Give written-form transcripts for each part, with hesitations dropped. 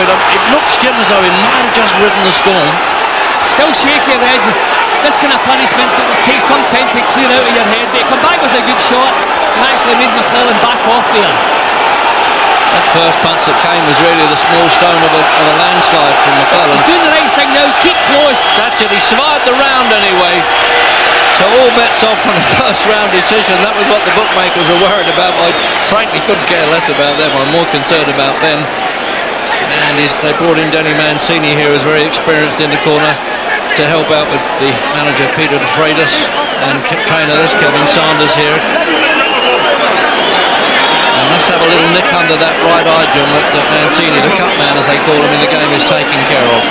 but it looks, Jim, as though he might have just ridden the storm. Still shaky, Reg. This kind of punishment will take some time to clear out of your head. They come back with a good shot and actually made McClellan back off there. That first punch that came was really the small stone of a landslide from McClellan. He's doing the right thing now, keep close. That's it, he survived the round anyway. So all bets off on a first round decision. That was what the bookmakers were worried about. I frankly couldn't care less about them. I'm more concerned about Ben. And they brought in Denny Mancini here, who's very experienced in the corner, to help out with the manager Peter De Freitas and trainer this Kevin Sanders here. And let's have a little nick under that right eye, Jim, that Mancini, the cut man as they call him in the game, is taking care of.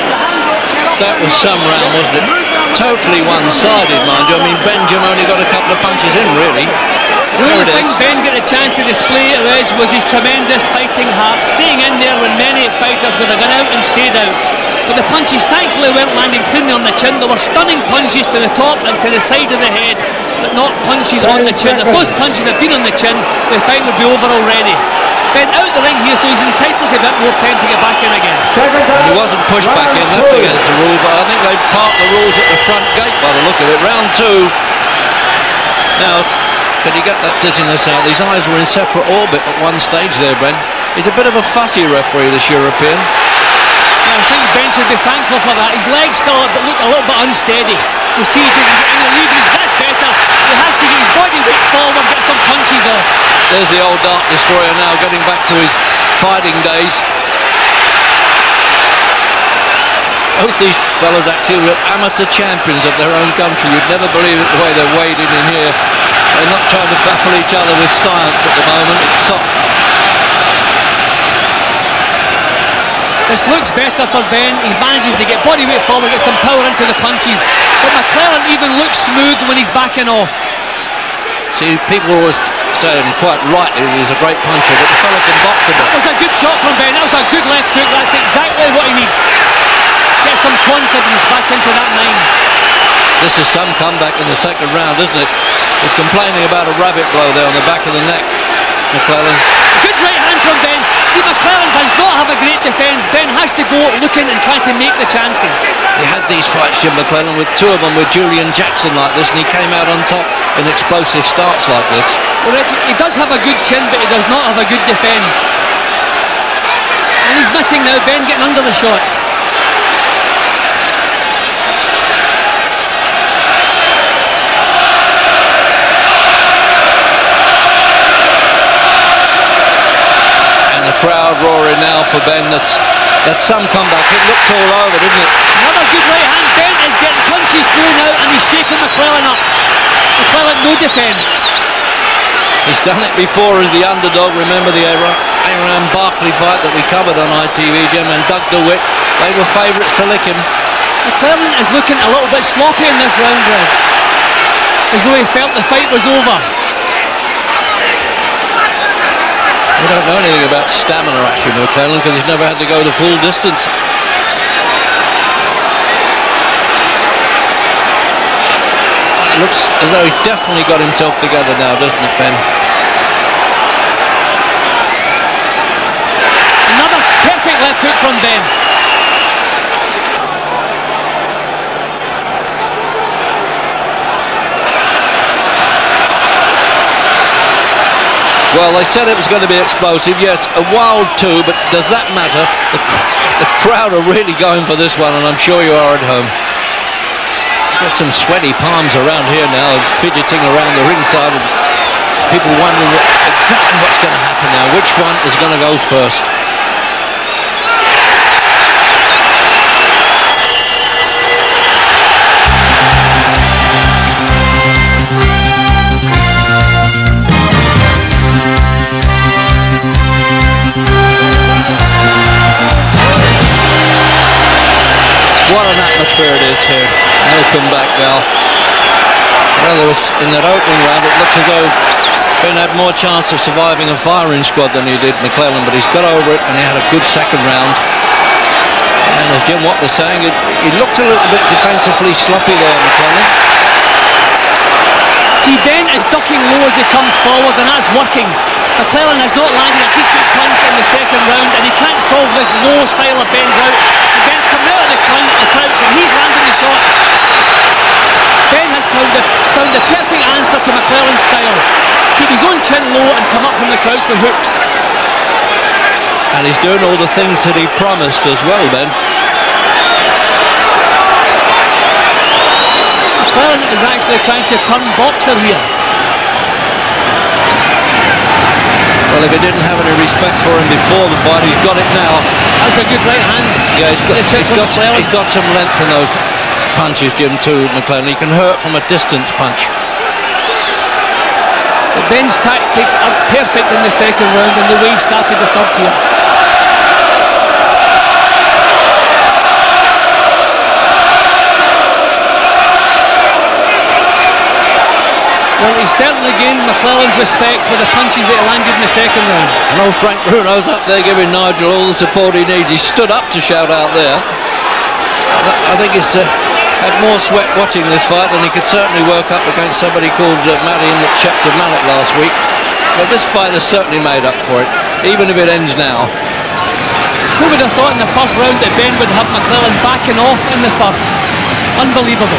That was some round, wasn't it? Totally one-sided, mind you. I mean, Benjamin only got a couple of punches in, really. The only thing Ben got a chance to display at Reg was his tremendous fighting heart, staying in there when many fighters would have gone out and stayed out. But the punches thankfully weren't landing cleanly on the chin. There were stunning punches to the top and to the side of the head, but not punches on the chin. If those punches had been on the chin, the fight would be over already. Ben out the ring here, so he's entitled to a bit more time to get back in again. He wasn't pushed back in, that's against the rule, but I think they parked the rules at the front gate by the look of it. Round two. Now, can he get that dizziness out? These eyes were in separate orbit at one stage there, Ben. He's a bit of a fussy referee, this European. I think Ben should be thankful for that. His legs still look a little bit unsteady. You see, he didn't get any leverage. That's better. He has to get his body weight forward, get some punches off. There's the old Dark Destroyer now, getting back to his fighting days. Both these fellas actually were amateur champions of their own country. You'd never believe it the way they're wading in here. They're not trying to baffle each other with science at the moment. It's soft. This looks better for Ben. He's managing to get body weight forward, get some power into the punches. But McClellan even looks smooth when he's backing off. See, people always say, and quite rightly, he's a great puncher, but the fella can box a bit. That was a good shot from Ben. That was a good left hook. That's exactly what he needs. Get some confidence back into that mind. This is some comeback in the second round, isn't it? He's complaining about a rabbit blow there on the back of the neck, McClellan. Good right hand from Ben. See, McClellan does not have a great defence. Ben has to go looking and trying to make the chances. He had these fights, Jim McClellan, with two of them with Julian Jackson like this, and he came out on top in explosive starts like this. Well, Richard, he does have a good chin, but he does not have a good defence. And he's missing now, Ben getting under the shots. Crowd roaring now for Ben. That's some comeback. It looked all over, didn't it? Another good right hand. Ben is getting punches through now, and he's shaking McClellan up. McClellan, no defence. He's done it before as the underdog. Remember the Aaron Barkley fight that we covered on ITV, Jim, and Doug DeWitt. They were favourites to lick him. McClellan is looking a little bit sloppy in this round, Reg, as though he felt the fight was over. We don't know anything about stamina, actually, McClellan, because he's never had to go the full distance. It looks as though he's definitely got himself together now, doesn't it, Ben? Another perfect left hook from Ben. Well, they said it was going to be explosive. Yes, a wild two, but does that matter? The crowd are really going for this one, and I'm sure you are at home. Got some sweaty palms around here now, fidgeting around the ringside, and people wondering exactly what's going to happen now. Which one is going to go first? What an atmosphere it is here. Welcome back, Val. Well, there was, in that opening round, it looked as though Ben had more chance of surviving a firing squad than he did McClellan, but he's got over it and he had a good second round. And as Jim Watt was saying, he looked a little bit defensively sloppy there, McClellan. See, Ben is ducking low as he comes forward, and that's working. McClellan has not landed a decent punch in the second round, and he can't solve this low style of Benn's out. And Benn's coming out of the crouch, and he's landing the shots. Benn has found the perfect answer to McClellan's style. Keep his own chin low and come up from the crouch for hooks. And he's doing all the things that he promised as well, Benn. McClellan is actually trying to turn boxer here. Well, if he didn't have any respect for him before the fight, he's got it now. That's a good right hand. Yeah, he's got some length in those punches, Jim, too, McClellan. He can hurt from a distance punch. But Benn's tactics are perfect in the second round, and the way he started the third here. Well, he's certainly gained McClellan's respect for the punches that he landed in the second round. I know Frank Bruno's up there giving Nigel all the support he needs. He stood up to shout out there. I think he's had more sweat watching this fight than he could certainly work up against somebody called Marion Chapter Mallet last week. But this fight has certainly made up for it, even if it ends now. Who would have thought in the first round that Benn would have McClellan backing off in the third? Unbelievable.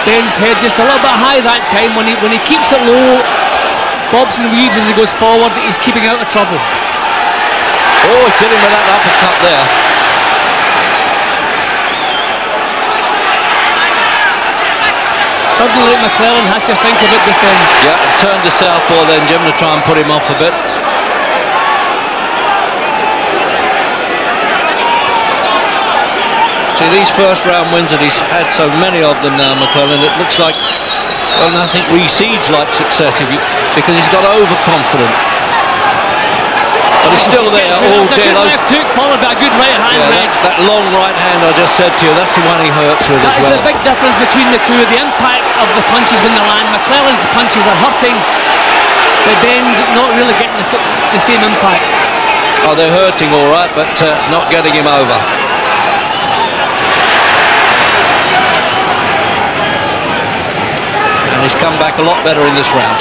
Benn's head just a little bit high that time. When he keeps it low, bobs and weaves as he goes forward, he's keeping out of trouble. Oh, he's hitting with that uppercut there. Suddenly McClellan has to think about defence. Yeah, turn to southpaw then, Jim, to try and put him off a bit. See, these first round wins that he's had so many of them now, McClellan, it looks like, well, nothing recedes like success because he's got overconfident. But he's still there. Oh, dear, those took followed by a good right hand, Reg. That long right hand I just said to you, that's the one he hurts with as well. That is the big difference between the two. The impact of the punches when they land. McClellan's punches are hurting, but Benn's not really getting the same impact. Oh, they're hurting all right, but not getting him over. And he's come back a lot better in this round.